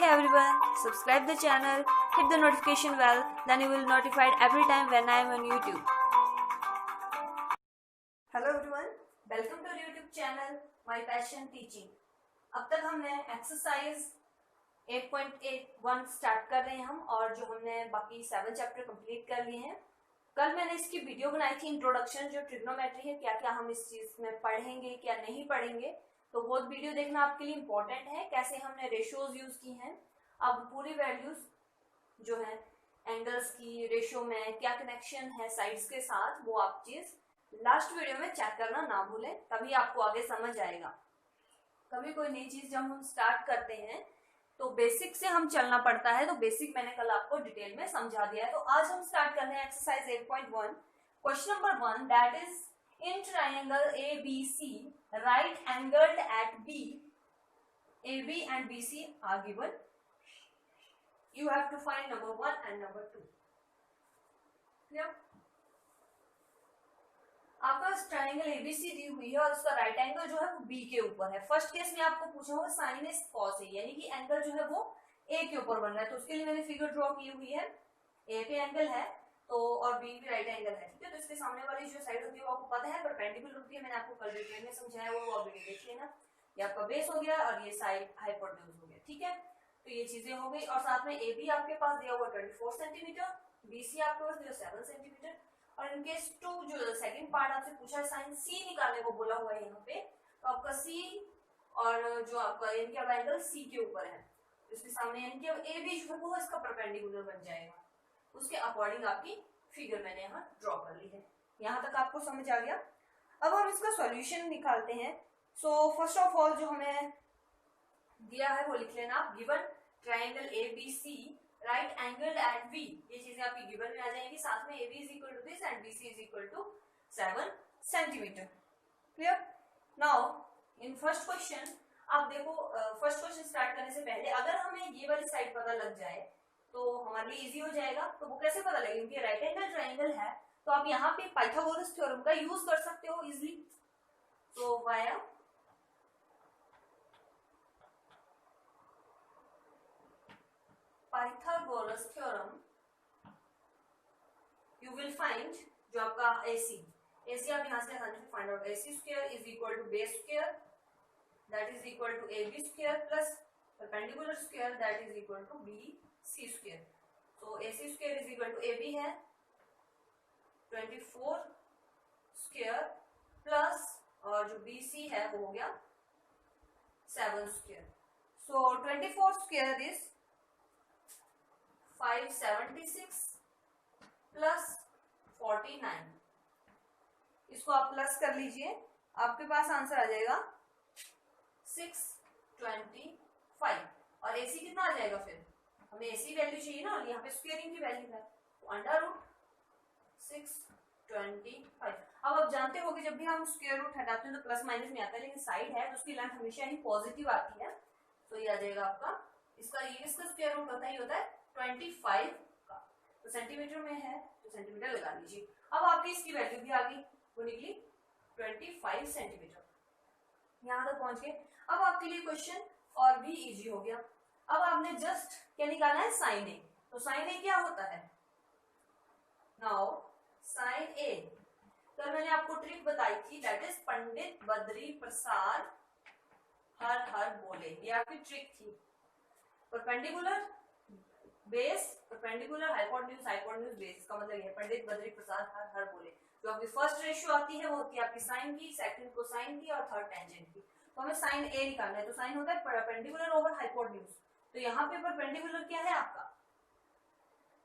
Hey everyone, subscribe the channel, hit the notification bell, then you will notified every time when I am on YouTube. Hello everyone, welcome to our YouTube channel, My Passion Teaching. अब तक हमने exercise 8.81 start कर रहे हैं हम, और जो हमने बाकी 7 चैप्टर कंप्लीट कर लिए हैं। कल मैंने इसकी वीडियो बनाई थी इंट्रोडक्शन, जो ट्रिग्नोमेट्री है, क्या क्या हम इस चीज में पढ़ेंगे क्या नहीं पढ़ेंगे, तो वो वीडियो देखना आपके लिए इम्पोर्टेंट है। कैसे हमने रेशियोज यूज की हैं, अब पूरी वैल्यूज जो है एंगल्स की रेशियो में क्या कनेक्शन है साइड्स के साथ, वो आप चीज लास्ट वीडियो में चेक करना ना भूलें, तभी आपको आगे समझ आएगा। कभी कोई नई चीज जब हम स्टार्ट करते हैं तो बेसिक से हम चलना पड़ता है, तो बेसिक मैंने कल आपको डिटेल में समझा दिया है। तो आज हम स्टार्ट कर रहे हैं exercise 8.1, question number 1, that is in triangle ABC right angled at B, AB and BC are given. You have to find number 1 and number 2. Clear? आपका ट्राइंगल ABC दी हुई है और उसका राइट एंगल जो है वो B के ऊपर है। फर्स्ट केस में आपको पूछा होगा साइन इज कॉस है, यानी कि एंगल जो है वो A के ऊपर बन रहा है, तो उसके लिए मैंने फिगर ड्रॉ की हुई है। A पे एंगल है तो और B भी राइट एंगल है, ठीक है। तो इसके सामने वाली जो साइड होती है वो आपको पता है परपेंडिकुलर होती है, मैंने आपको कल डिटेल में समझाया, वो ऑलरेडी देख लेना। ये आपका बेस हो गया और ये साइड हाइपोटेन्यूज हो गया, ठीक है। तो ये चीजें हो गई, और साथ में AB आपके पास दिया हुआ 24 सेंटीमीटर, BC आपके पास दिया 7 सेंटीमीटर, और इनके 2 जो सेकंड पार्ट आपसे पूछा है साइन C निकालने को बोला हुआ है यहाँ पे, तो आपका C और जो आपका इनके एंगल C के ऊपर है, इसके सामने इनके AB जो है वो इसका परपेंडिकुलर बन जाएगा। उसके अकॉर्डिंग आपकी फिगर मैंने यहाँ ड्रॉ कर ली है। यहाँ तक आपको समझ आ गया। अब हम इसका सॉल्यूशन निकालते हैं। सो फर्स्ट ऑफ ऑल जो हमें दिया है वो लिख लेना आप, given triangle ABC right angled at B, ये चीजें आपकी गिवन में आ जाएंगी। साथ में AB is equal to this and BC is equal to 7 centimetre. Clear? Now in first question आप देखो, फर्स्ट क्वेश्चन स्टार्ट करने से पहले अगर हमें ये वाली साइड पता लग जाए तो हमारे लिए इजी हो जाएगा। तो वो कैसे पता लगेगा, क्योंकि राइट एंगल ट्राइंगल है तो आप यहाँ पे पाइथागोरस थ्योरम का यूज कर सकते हो इजीली। तो via Pythagoras theorem you will find जो आपका AC आप यहाँ से find out, AC square is equal to base square that is equal to AB square plus perpendicular square that is equal to BC square. तो AC square is equal to AB है 24 square plus और जो BC है वो हो गया 7 square. So 24 square is 576 plus 49, इसको आप प्लस कर लीजिए, आपके पास आंसर आ जाएगा 625। और AC कितना आ जाएगा, फिर हमें AC वैल्यू चाहिए ना, और यहाँ पे स्क्वायरिंग की वैल्यू है, तो अंडर रूट 625। अब आप जानते हो कि जब भी हम स्क्वायर रूट हटाते हैं तो प्लस माइनस में आता है, लेकिन साइड है तो उसकी लेंथ हमेशा ही पॉजिटिव आती है। तो ये आ जाएगा आपका, इसका स्क्वायर रूट होता है 25 का, तो सेंटीमीटर में है तो सेंटीमीटर लगा लीजिए। अब आपकी इसकी वैल्यू भी आ गई, वो निकली 25 सेंटीमीटर। यहाँ तक पहुंच गए। अब आपके लिए क्वेश्चन और भी इजी हो गया। अब आपने जस्ट क्या निकालना है, साइन A। तो साइन A क्या होता है, नाउ साइन A, कल मैंने आपको ट्रिक बताई थी, दैट इज पंडित बद्री प्रसाद हर हर बोले, ये आपकी ट्रिक थी। Perpendicular base, perpendicular hypotenuse base, इसका मतलब ये है पंडित बद्री प्रसाद हर हर बोले। जो आपकी फर्स्ट रेशियो आती है वो होती है आपकी साइन की, सेकंड कोसाइन की और थर्ड टेंजेंट की। तो हमें साइन A निकालना है, तो साइन होता है परपेंडिकुलर ओवर हाइपोटेन्यूज। तो यहाँ पे परपेंडिकुलर क्या है आपका,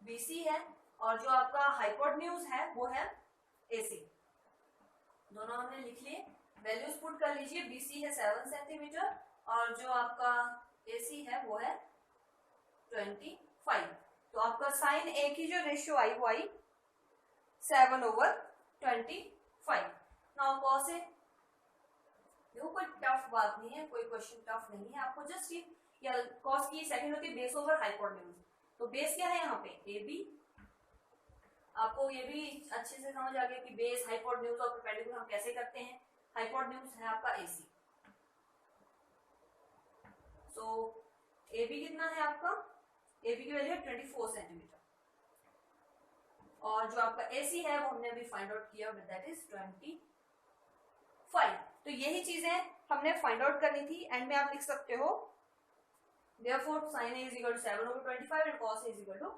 BC है, और जो आपका हाइपोटेन्यूज है वो है AC। दोनों हमने लिख लिए, वैल्यूज पुट कर लीजिए। BC है 7 सेंटीमीटर और जो आपका AC है वो है 25। तो आपका साइन A की जो रेशियो आई वो आई 7/25। नाउ कॉस A, देखो कोई टफ बात नहीं है, कोई क्वेश्चन टफ नहीं है, आपको जस्ट ये कॉस की सेकंड होती है बेस ओवर हाइपोटेन्यूज। तो बेस क्या है यहाँ पे AB, आपको ये भी अच्छे से समझ आ गया कि बेस हाइपोटेन्यूज और परपेंडिकुलर हम कैसे करते हैं। हाइपोटेन्यूज है आपका AC, सो ए बी कितना है आपका, ए बी की वैल्यू है 24 सेंटीमीटर, और जो आपका ए सी है वो हमने अभी फाइंड आउट किया, दैट इज 25। तो यही चीजें हमने फाइंड आउट करनी थी। एंड में आप लिख सकते हो therefore sin A is equal to 7/25 and cos A is equal to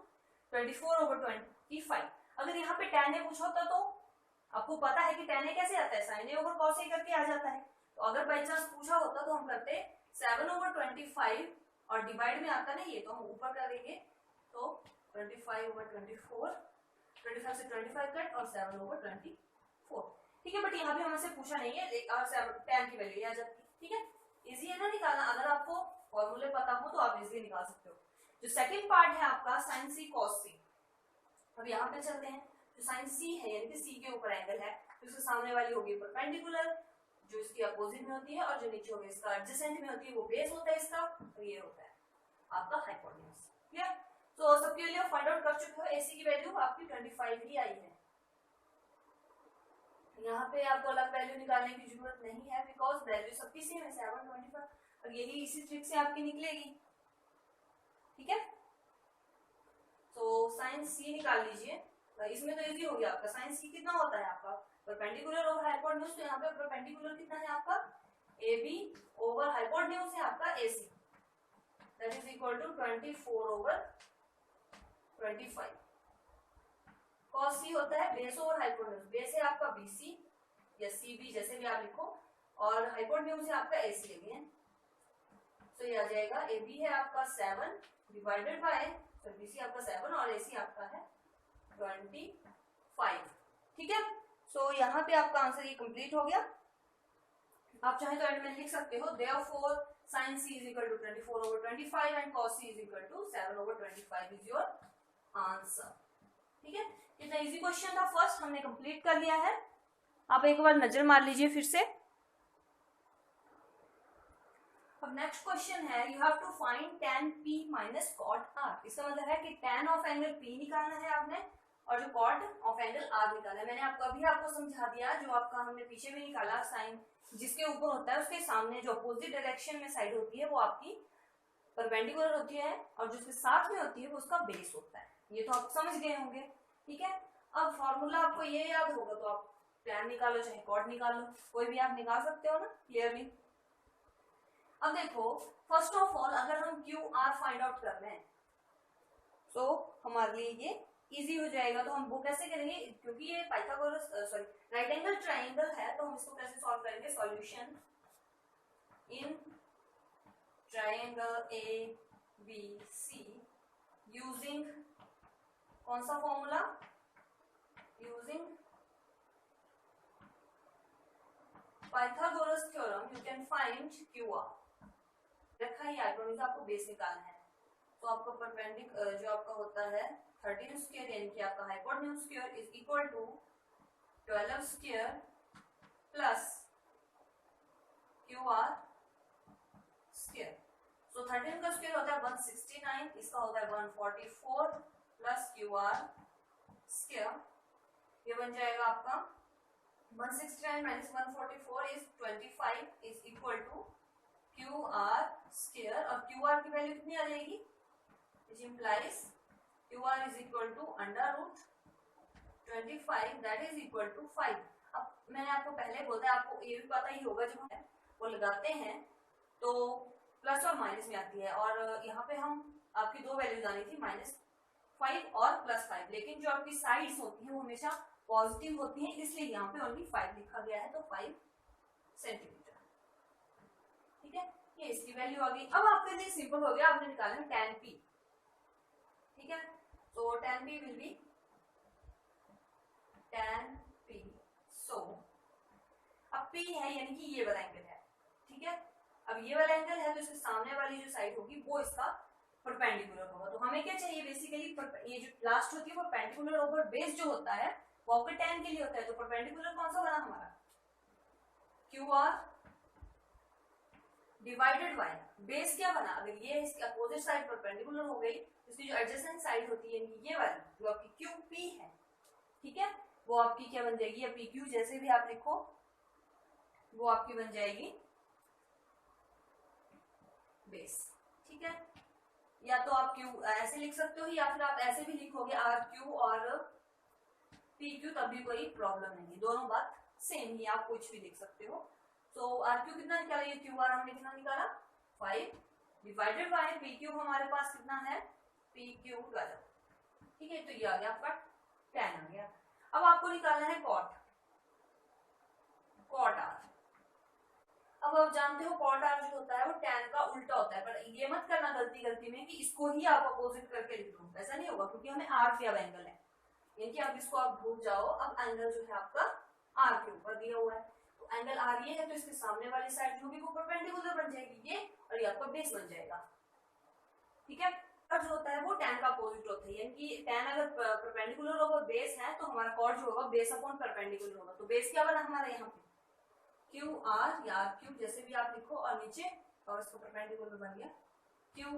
24/25। अगर यहाँ पे tan A पूछा होता तो आपको पता है कि tan A कैसे आता है, sin A over cos A करके आ जाता है। तो अगर बाई चांस पूछा होता तो हम करते 7/25 और डिवाइड में आता नहीं है तो हम ऊपर करेंगे, तो 25/24, 25 से 25 कट और 7/24, ठीक है। बट यहाँ पे हमसे पूछा नहीं है, tan की वैल्यू आ जाती है, ठीक है। इजी है ना निकालना, अगर आपको फॉर्मूले पता हो तो आप इजीली निकाल सकते हो। जो सेकंड पार्ट है आपका sin C cos C, अब यहाँ पे चलते हैं। जो sin C है यानी कि C के ऊपर एंगल है, तो इसके सामने वाली होगी परपेंडिकुलर, जो इसकी अपोजिट में होती है, और जो नीचे होगी इसका एडजेसेंट में होती है, वो बेस होता है इसका, और ये होता है आपका हाइपोटेन्यूज। क्लियर? तो सबके लिए फाइंड आउट कर चुके हो, AC की वैल्यू आपकी 25 ही आई है। यहाँ पे आपको अलग वैल्यू निकालने की जरूरत नहीं है, बिकॉज वैल्यू सबकी सेम है 7/25, और यही इसी ट्रिक से आपकी निकलेगी, ठीक है। तो sin C निकाल लीजिए, इसमें तो इजी हो गया आपका। sin C कितना होता है आपका, परपेंडिकुलर ओवर हाइपोटेन्यूज, तो यहाँ पे परपेंडिकुलर कितना है आपका, AB ओवर हाइपोटेन्यूज है आपका AC, that is equal to 24/25। cos C होता है बेस ओवर हाइपोटेन्यूज, बेस है आपका BC या CB जैसे भी आप लिखो, और हाइपोटेन्यूज है आपका AC अगेन। तो ये आ जाएगा AB है आपका 7 डिवाइडेड बाय, तो BC आपका 7 और AC आपका है 25, ठीक है। सो यहाँ पे आपका आंसर ये कंप्लीट हो गया। आप चाहे तो एंड में लिख सकते हो therefore sin C is equal to 24/25 and cos C is equal to 7/25 is your answer, ठीक है। इतना इजी क्वेश्चन था, फर्स्ट हमने कंप्लीट कर लिया है। आप एक बार नजर मार लीजिए फिर से। अब नेक्स्ट क्वेश्चन है, you have to find tan P minus cot R। इसका मतलब है कि tan ऑफ एंगल P निकालना है आपने, और जो cot ऑफ एंगल R निकालना है। मैंने आपको समझा दिया, जो आपका हमने पीछे भी निकाला, साइन जिसके ऊपर होता है उसके सामने जो अपोजिट डायरेक्शन में साइड होती है वो आपकी परपेंडिकुलर होती है, और जो उसके साथ में होती है वो उसका बेस होता है। ये तो आप समझ गए होंगे, ठीक है। अब फॉर्मूला आपको ये याद होगा तो आप tan निकालो चाहे cot निकालो, कोई भी आप निकाल सकते हो ना क्लियरली। अब देखो, फर्स्ट ऑफ ऑल अगर हम QR फाइंड आउट कर रहे हैं तो हमारे लिए ये इजी हो जाएगा। तो हम वो कैसे करेंगे, क्योंकि ये पाइथागोरस राइट एंगल ट्राइंगल है, तो हम इसको कैसे सॉल्व करेंगे, solution in triangle ABC using कौन सा formula, using Pythagoras theorem you can find QR। रखा ही हाइपोटेन्यूज आपको बेस निकालना है, तो आपका परपेंडिक जो आपका होता है 13 स्क्वायर यानी कि आपका hypotenuse square is equal to 12 square plus QR square. So 13 का स्क्वायर होता है 169, इसका होता है 144 प्लस QR स्क्वायर, ये बन जाएगा आपका 169 minus 144 is 25 is equal to QR square, और QR की वैल्यू कितनी आ जाएगी, which implies QR is equal to under root 25 that is equal to 5। अब मैंने आपको पहले बोला था, आपको ये भी पता ही होगा, जब हम वो लगाते हैं तो प्लस और माइनस में आती है, और यहाँ पे हम आपकी दो वैल्यूज आनी थी -5 और +5, लेकिन जो आपकी साइड्स होती हैं वो हमेशा पॉजिटिव होती हैं, इसलिए यहाँ पे ओनली 5 लिखा गया है, तो 5 सेंटीमीटर, ठीक है। ये इसकी वैल्यू आ गई। अब आपके लिए सिंपल हो गया, आपने निकालना tan P, ठीक है। तो tan P will be tan P, सो अब P है यानी कि ये वाला एंगल है, ठीक है। अब ये वाला एंगल है तो इसके सामने वाली जो साइड होगी वो इसका परपेंडिकुलर होगा। तो हमें क्या चाहिए बेसिकली, ये जो लास्ट होती है वो परपेंडिकुलर ओवर बेस जो होता है वो आपके tan के लिए होता है। तो परपेंडिकुलर कौन सा बना हमारा, QR डिवाइडेड बाय बेस क्या बना, अगर ये इसकी अपोजिट साइड परपेंडिकुलर हो गई, इसकी जो एडजेसेंट साइड होती है ये वाली जो आपकी QP है, ठीक है, वो आपकी क्या बन जाएगी, या PQ जैसे भी आप लिखो, वो आपकी बन जाएगी बेस, ठीक है। या तो आप क्यू ऐसे लिख सकते हो या फिर आप ऐसे भी लिखोगे आर क्यू और पी क्यू, तब भी कोई प्रॉब्लम नहीं, दोनों बात सेम ही, आप कुछ भी लिख सकते हो। तो आर क्यू कितना निकाला, ये क्यू आर हमने कितना निकाला 5 डिवाइडेड बाय पी क्यू हमारे पास कितना है पी क्यू 12, ठीक है। तो ये आ गया आपका 10 आ गया। अब आपको निकालना है कॉट आर। अब आप जानते हो कॉट आर जो होता है वो tan का उल्टा होता है, पर ये मत करना गलती में कि इसको ही आप अपोजिट करके लिख दो, ऐसा नहीं होगा, क्योंकि हमें आर पे अब एंगल है, यानी कि अब इसको आप भूल जाओ। अब एंगल जो है आपका आर के ऊपर दिया हुआ है, तो एंगल आर ये है, तो इसके सामने वाली साइड जो भी वो परपेंडिकुलर बन जाएगी ये, और ये आपका बेस बन जाएगा, ठीक है। कॉट जो होता है वो tan का अपोजिट होता है, यानी कि tan अगर परपेंडिकुलर होगा बेस है, तो हमारा कॉट जो होगा बेस अपॉन परपेंडिकुलर होगा। तो बेस क्या बना हमारा यहाँ पे क्यू आर या क्यू जैसे भी आप लिखो, और नीचे और इसको परपेंडिकुलर बन गया क्यू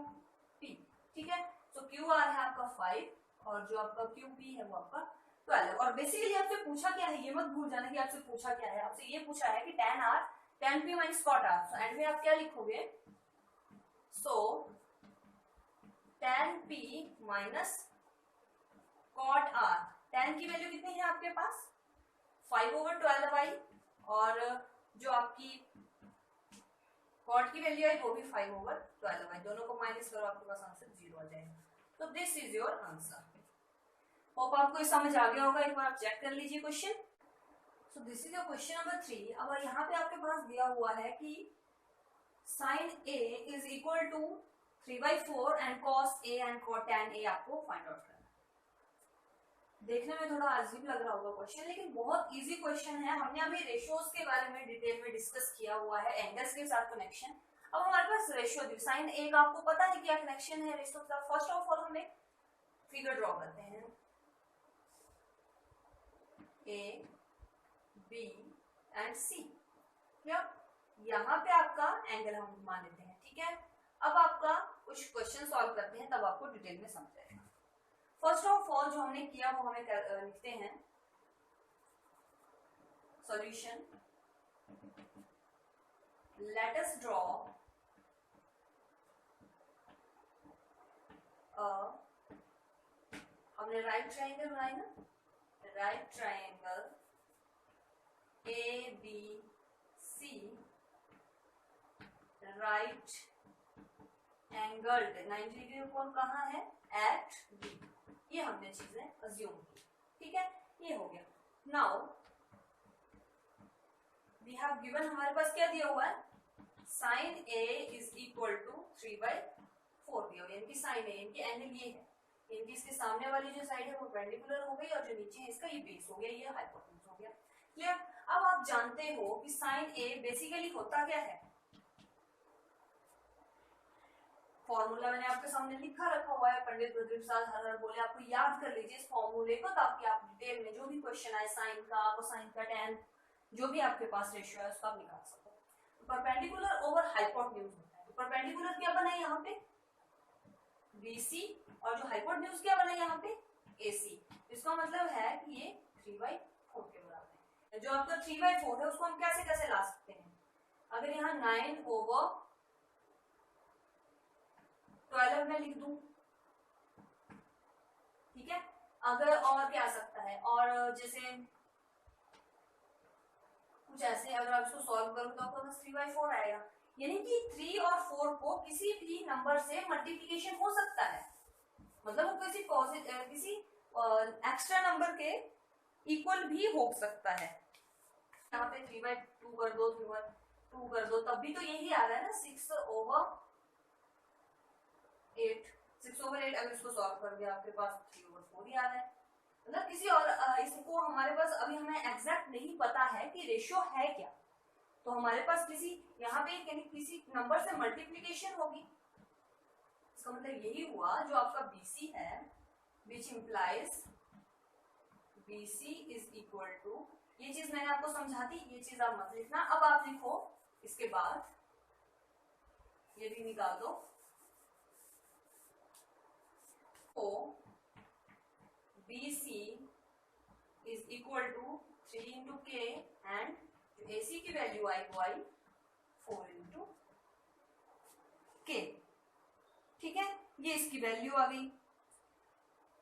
पी, ठीक है। तो क्यू आर है आपका 5 और जो आपका क्यू पी है वो आपका 12। और बेसिकली आपसे पूछा क्या है, ये मत भूल जाना कि आपसे पूछा क्या है, आपसे ये पूछा है कि tan r tan p minus cot r। So and में आप क्या लिखोगे, सो tan p minus cot r, tan की वैल्यू कितनी है आपके पास 5/12 और जो आपकी कॉट की वैल्यू है वो भी 5/12 है, दोनों को माइनस करो आपके पास आंसर 0 आ जाएगा। तो this is your answer. Hope आपको ये समझ आ गया होगा, एक बार आप चेक कर लीजिए question. So this is your question number 3। अब यहाँ पे आपके पास दिया हुआ है कि sin A is equal to 3/4 and cos A and tan A आपको फाइंड आउट करना है। देखने में थोड़ा अजीब लग रहा होगा क्वेश्चन, लेकिन बहुत इजी क्वेश्चन है। हमने अभी रेशियोज के बारे में डिटेल में डिस्कस किया हुआ है, एंगल्स के साथ कनेक्शन। अब हमारे पास रेशियो दी साइन ए का आपको पता है क्या कनेक्शन है रेशियो का। फर्स्ट ऑफ ऑल हम एक फिगर ड्रॉ करते हैं, ए बी एंड सी, यहाँ पे आपका एंगल हम मान लेते हैं, ठीक है। अब आपका कुछ क्वेश्चन सॉल्व करते हैं, तब आपको डिटेल में समझ आएगा। फर्स्ट ऑफ ऑल जो हमने किया वो हमें लिखते हैं सॉल्यूशन। लेट अस ड्रॉ हमने राइट ट्रायंगल बनाई ना, right triangle A B C right angled 90 degree कोण कहाँ है एट बी, ये हमने चीजें अज्यूम की, ठीक है। ये हो गया। नाउ वी हैव गिवन, हमारे पास क्या दिया हुआ है sine A is equal to 3/4 दिया हुआ, यानी कि साइन ए यानी कि एंगल ये है, यानी कि इसके सामने वाली जो साइड है वो परपेंडिकुलर हो गई और जो नीचे है इसका ये बेस हो गया, ये हाइपोटेन्यूज हो गया, क्लियर। अब आप जानते हो कि साइन ए बेसिकली होता क्या है, फॉर्मूला मैंने आपके सामने लिखा रखा हुआ है, पंडित बद्री प्रसाद हर बोले, आपको याद कर लीजिए इस फॉर्मूले को, ताकि आप डिटेल में जो भी क्वेश्चन आए साइन का कोसाइन का tan जो भी आपके पास रेशियो है उसका आप निकाल सको। परपेंडिकुलर ओवर हाइपोटेन्यूज होता है, तो परपेंडिकुलर क्या बना है यहाँ पे BC और जो हाइपोटेन्यूज क्या बना है यहाँ पे AC। इसका मतलब है कि ये 3/4 के बराबर है। जो आपका 3/4 है उसको हम कैसे कैसे ला सकते हैं, अगर यहाँ 9/12 में लिख दूं, ठीक है। अगर और क्या आ सकता है, और जैसे कुछ ऐसे अगर आप इसको सॉल्व करो तो आपको 3/4 आएगा, यानी कि 3 और 4 को किसी भी नंबर से मल्टीप्लिकेशन हो सकता है, मतलब वो किसी एक्स्ट्रा नंबर के इक्वल भी हो सकता है। यहाँ पे 3/2 कर दो, 3/2 कर दो, तब भी तो यही आ रहा है ना 6/8। 6/8 अगर इसको सॉल्व कर दिया आपके पास 3/4 ही आ रहा है, मतलब किसी और इसको हमारे पास अभी हमें एग्जैक्ट नहीं पता है कि रेशियो है क्या, तो हमारे पास किसी यहाँ पे किसी नंबर से मल्टीप्लिकेशन होगी। इसका मतलब यही हुआ जो आपका BC है, which implies BC is equal to, ये चीज मैंने आपको समझा दी, ये चीज आप मत लिखना। अब आप लिखो इसके बाद ये भी निकाल दो, तो BC is equal to 3 into K and AC की वैल्यू आई वो आई 4 इंटू K, ठीक है। ये इसकी वैल्यू आ गई।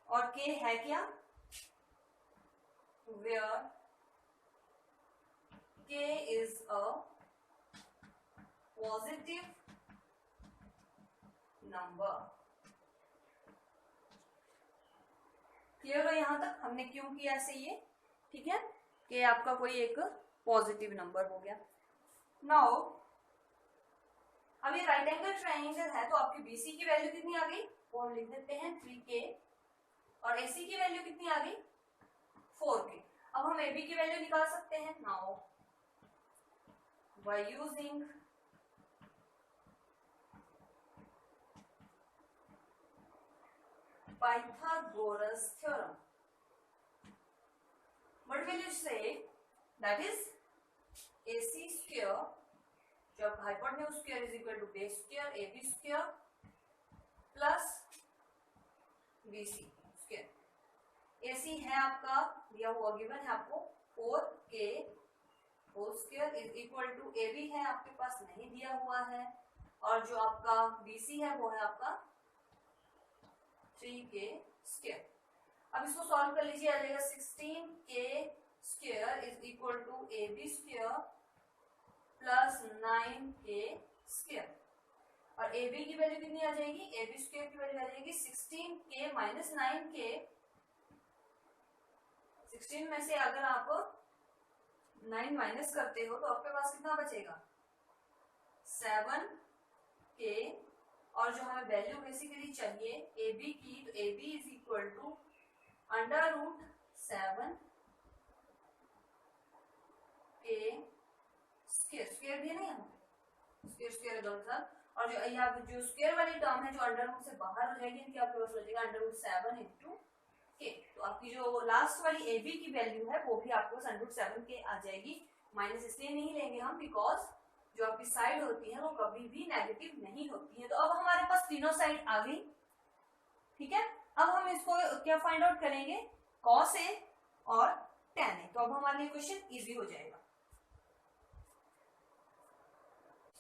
और k है क्या, where k is a positive number. Clear हो यहां तक, हमने क्यों किया ऐसे ये, ठीक है, कि आपका कोई एक पॉजिटिव नंबर हो गया। नाउ अब ये राइट एंगल ट्रायंगल है, तो आपकी BC की वैल्यू कितनी आ गई, वो हम लिख देते हैं 3k, और AC की वैल्यू कितनी आ गई 4k। अब हम AB की वैल्यू निकाल सकते हैं। Now by using Pythagoras theorem, what will you say, that is AC square, जब hypotenuse square is equal to base square AB square plus BC square। AC है आपका दिया हुआ, गिवन है आपको 4k whole square is equal to AB है आपके पास नहीं दिया हुआ है, और जो आपका BC है वो है आपका 3k स्क्वायर। अब इसको सॉल्व कर लीजिए, आ जाएगा 16k square is equal to AB square plus 9k square. और AB की वैल्यू कितनी आ जाएगी, AB स्क्वायर की वैल्यू आ जाएगी 16k माइनस 9k। 16 में से अगर आप 9 माइनस करते हो तो आपके पास कितना बचेगा 7k, और जो हमें वैल्यू बेसिकली चाहिए AB की, तो AB is equal to under root 7k square. Square भी है ना यहाँ पे, स्क्वायर स्क्वायर दोनों साथ, और जो यहाँ जो स्क्वायर वाली टर्म है जो अंडर रूट से बाहर हो जाएगी, इनके आपके पास हो जाएगा अंडर रूट 7 इंटू k। तो आपकी जो लास्ट वाली AB की वैल्यू है वो भी आपके पास अंडर रूट 7k आ जाएगी। माइनस इसलिए नहीं लेंगे हम, बिकॉज जो आपकी साइड होती है वो कभी भी नेगेटिव नहीं होती है। तो अब हमारे पास तीनों साइड आ गई, ठीक है। अब हम इसको क्या फाइंड आउट करेंगे, cos A और tan A। तो अब हमारे लिए क्वेश्चन इजी हो जाएगा।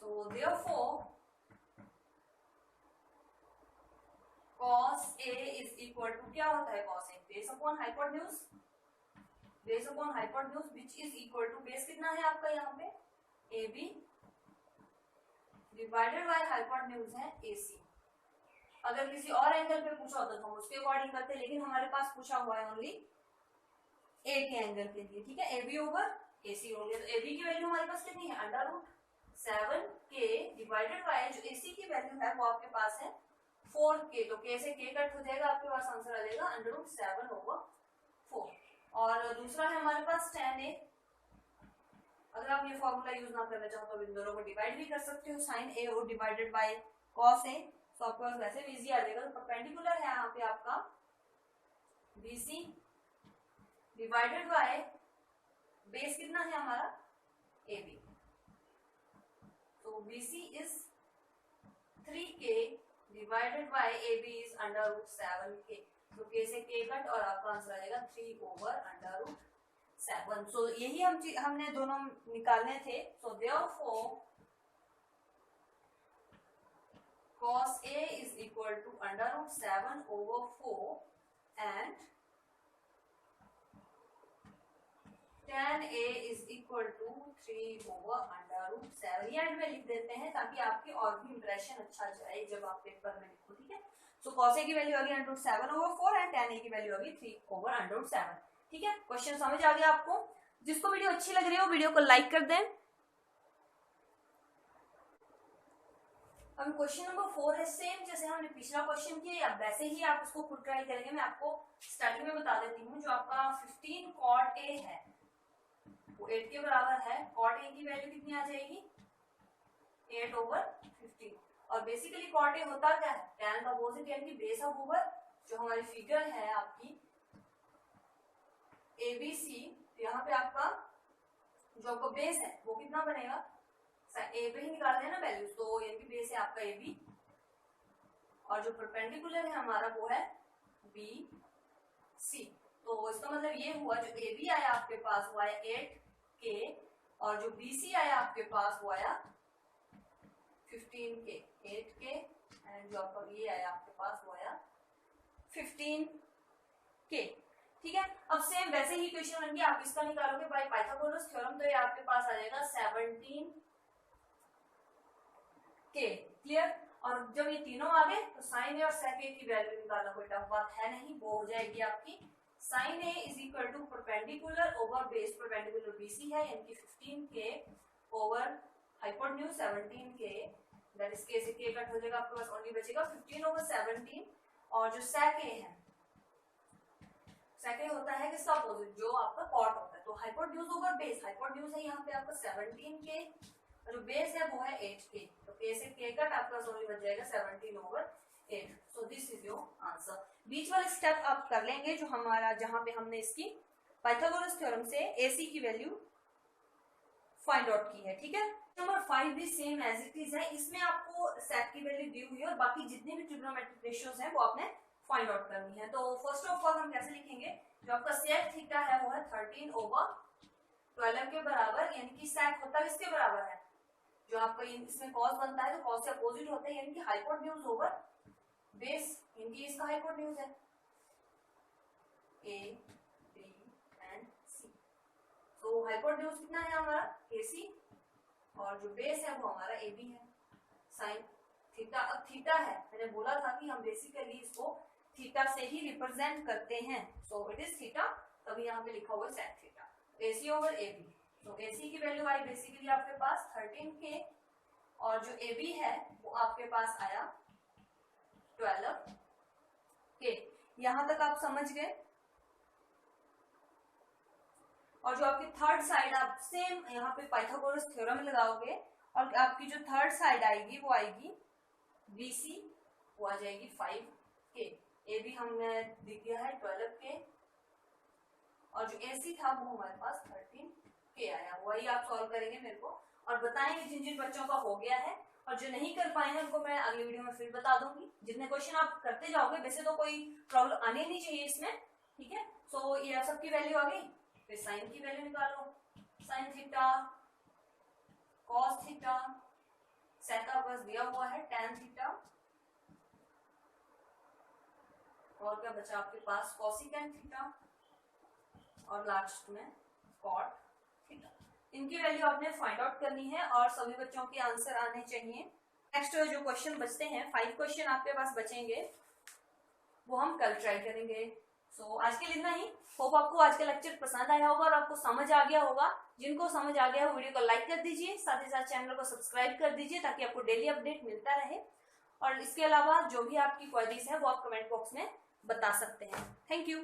So therefore cos A is equal to, क्या होता है cos A, base upon hypotenuse, base upon hypotenuse which is equal to, base कितना है आपका यहाँ पे AB डिवाइडेड बाय हाइपोटेन्यूज है AC। अगर किसी और एंगल पे पूछा होता तो हम उसके अकॉर्डिंग करते, लेकिन हमारे पास पूछा हुआ है ओनली A के एंगल के लिए, ठीक है, AB ओवर AC हो गया। तो AB की वैल्यू हमारे पास कितनी है under root 7k divided by जो AC की वैल्यू है वो आपके पास है 4k। तो k से k कट हो जाएगा, आपके पास आंसर आ जाएगा अंडर रूट 7 ओवर 4। और दूसरा है हमारे पास tan A। अगर आप ये फॉर्मूला यूज ना करना चाहो तो इन दोनों को डिवाइड भी कर सकते हो, sin A और डिवाइडेड बाय cos A। तो आपके पास वैसे भी इजी आ जाएगा। तो परपेंडिकुलर है यहाँ पे आपका BC डिवाइडेड बाय बेस कितना है हमारा AB। तो BC is 3k divided by AB is under root 7k। तो k से k कट और आपका आंसर आ जाएगा 3 ओवर अंडर रूट 7। सो यही हमने दोनों निकालने थे। सो therefore cos A is equal to under root 7 over 4 and tan A is equal to 3 over under root 7। ये एंड में लिख देते हैं ताकि आपकी और भी इंप्रेशन अच्छा जाए जब आप पेपर में लिखो, ठीक है। सो cos A की वैल्यू आ गई under root 7 over 4 and tan A की वैल्यू आ गई 3 over अंडर रूट 7, ठीक है। क्वेश्चन समझ आ गया आपको। जिसको वीडियो अच्छी लग रही हो वीडियो को लाइक कर दें। अब क्वेश्चन नंबर 4 है सेम जैसे हमने पिछला क्वेश्चन किया, अब वैसे ही आप उसको खुद ट्राई करेंगे। मैं आपको स्टार्टिंग में बता देती हूँ। जो आपका 15 cot A है वो 8 के बराबर है। cot A की वैल्यू कितनी आ जाएगी 8 over 15। और बेसिकली cot A होता क्या है, tan का अपोजिट यानी कि बेस ऑफ ओवर। जो हमारी फिगर है आपकी ABC, यहाँ पे आपका जो आपका बेस है वो कितना बनेगा, ए पे ही निकाल देना वैल्यूज, तो यानी कि बेस है आपका AB और जो परपेंडिकुलर है हमारा वो है BC। तो इसका मतलब ये हुआ जो AB आया आपके पास वो आया 8k और जो BC आया आपके पास वो आया 15k। 8k एंड जो आपका ये आया आपके पास वो आया 15k। ठीक है, अब सेम वैसे ही क्वेश्चन बन गया, आप इसका निकालोगे बाय पाइथागोरस थ्योरम, तो ये आपके पास आ जाएगा 17k। क्लियर? और जब ये तीनों आ गए तो साइन ए और सेक ए की वैल्यू निकालना कोई टफ बात है नहीं, वो हो जाएगी आपकी sine A is equal to perpendicular over base, perpendicular BC है यानी कि 15k over hypotenuse 17k, that is k से k कट हो जाएगा, आपके पास ओनली बचेगा 15 ओवर 17। और जो सेक ए है, सेक ए होता है किसका अपोजिट, जो आपका कॉट होता है, तो हाइपोटेन्यूज ओवर बेस, हाइपोटेन्यूज है यहाँ पे आपका 17k और जो बेस है वो है 8k, तो k से k कट आपका ओनली बच जाएगा 17 over 8। So this is your answer. बीच वाले स्टेप आप कर लेंगे जो हमारा, जहां पे हमने इसकी पाइथागोरस थ्योरम से AC की वैल्यू फाइंड आउट की है। ठीक है, नंबर 5 भी सेम एज इट इज है, इसमें आपको सेक की वैल्यू दी हुई है और बाकी जितने भी ट्रिग्नोमेट्रिक रेशियोज हैं वो आपने फाइंड आउट करनी है। तो फर्स्ट ऑफ ऑल हम कैसे लिखेंगे, जो आपका सेक थीटा है वो है 13 ओवर 12 के बराबर, यानी कि सेक होता है इसके बराबर है, जो आपका इसमें कॉस बनता है तो कॉस से अपोजिट होता है, यानी कि हाइपोटेन्यूज ओवर बेस, यानी कि इसका हाइपोटेन्यूज है A, B एंड C। तो हाइपोटेन्यूज कितना है हमारा AC और जो बेस है वो हमारा AB है। साइन थीटा, अब थीटा है, मैंने बोला था कि हम बेसिकली इसको थीटा से ही रिप्रेजेंट करते हैं, सो इट इज थीटा, तभी यहाँ पे लिखा हुआ है sec theta, AC over AB। तो AC की वैल्यू आई बेसिकली आपके पास 13k और जो AB है वो आपके पास आया 12k। यहां तक आप समझ गए? और जो आपकी थर्ड साइड आप सेम यहाँ पे पाइथागोरस थ्योरम लगाओगे और आपकी जो थर्ड साइड आएगी वो आएगी BC, वो आ जाएगी 5k। AB हमने दिख गया है 12k और जो AC था वो हमारे पास 13k आया। वही आप सॉल्व करेंगे मेरे को और बताएंगे जिन जिन बच्चों का हो गया है, और जो नहीं कर पाए हैं उनको मैं अगली वीडियो में फिर बता दूंगी। जितने क्वेश्चन आप करते जाओगे, वैसे तो कोई प्रॉब्लम आनी नहीं चाहिए इसमें। ठीक है, सो ये सबकी वैल्यू आ गई, फिर साइन की वैल्यू निकालो, साइन थीटा कॉस थीटा, सेक का बस दिया हुआ है tan थीटा, और क्या बचा आपके पास कोसिकेंट थीटा और लास्ट में कॉट थीटा। इनकी वैल्यू आपने फाइंड आउट करनी है और सभी बच्चों के आंसर आने चाहिए। नेक्स्ट जो क्वेश्चन बचते हैं, 5 क्वेश्चन आपके पास बचेंगे, वो हम कल ट्राई करेंगे। सो आज के लिए इतना ही। होप आपको आज का लेक्चर पसंद आया होगा और आपको समझ आ गया होगा। जिनको समझ आ गया हो वीडियो को लाइक कर दीजिए, साथ ही साथ चैनल को सब्सक्राइब कर दीजिए ताकि आपको डेली अपडेट मिलता रहे। और इसके अलावा जो भी आपकी क्वेरीज है वो आप कमेंट बॉक्स में बता सकते हैं। Thank you.